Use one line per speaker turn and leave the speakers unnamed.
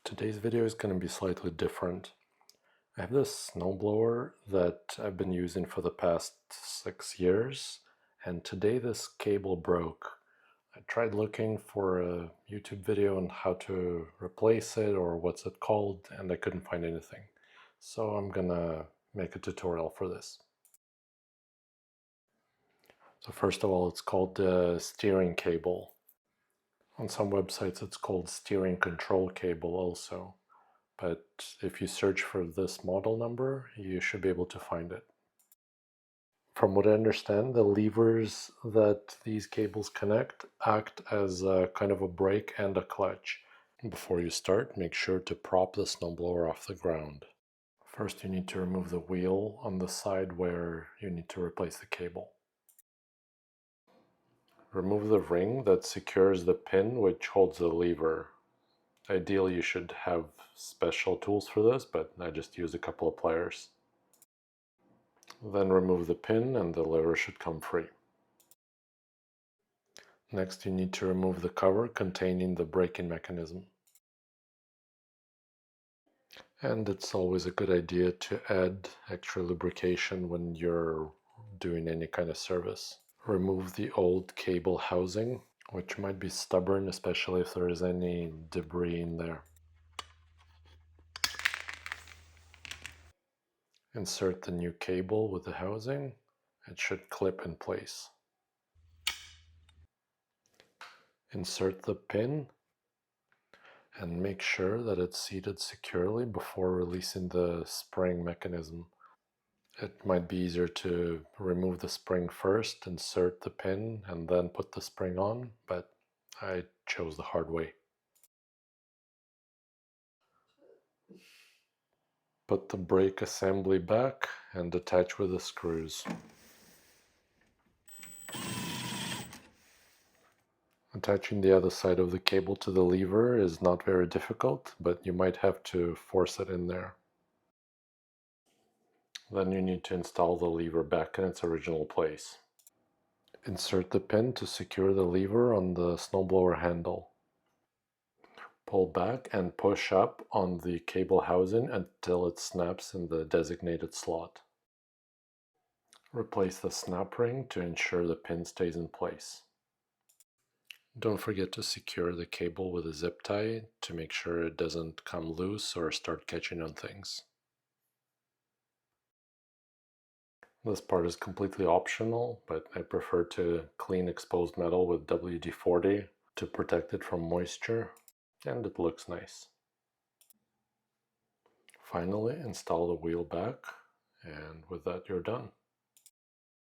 Today's video is going to be slightly different. I have this snowblower that I've been using for the past 6 years, and today this cable broke. I tried looking for a YouTube video on how to replace it or what's it called, and I couldn't find anything. So I'm gonna make a tutorial for this. So first of all, it's called the steering cable. On some websites it's called steering control cable also. But if you search for this model number, you should be able to find it. From what I understand, the levers that these cables connect act as a kind of a brake and a clutch. Before you start, make sure to prop the snowblower off the ground. First, you need to remove the wheel on the side where you need to replace the cable. Remove the ring that secures the pin which holds the lever. Ideally, you should have special tools for this, but I just use a couple of pliers. Then remove the pin and the lever should come free. Next, you need to remove the cover containing the braking mechanism. And it's always a good idea to add extra lubrication when you're doing any kind of service. Remove the old cable housing, which might be stubborn, especially if there is any debris in there. Insert the new cable with the housing. It should clip in place. Insert the pin and make sure that it's seated securely before releasing the spring mechanism. It might be easier to remove the spring first, insert the pin, and then put the spring on, but I chose the hard way. Put the brake assembly back and attach with the screws. Attaching the other side of the cable to the lever is not very difficult, but you might have to force it in there. Then you need to install the lever back in its original place. Insert the pin to secure the lever on the snowblower handle. Pull back and push up on the cable housing until it snaps in the designated slot. Replace the snap ring to ensure the pin stays in place. Don't forget to secure the cable with a zip tie to make sure it doesn't come loose or start catching on things. This part is completely optional, but I prefer to clean exposed metal with WD-40 to protect it from moisture, and it looks nice. Finally, install the wheel back, and with that you're done.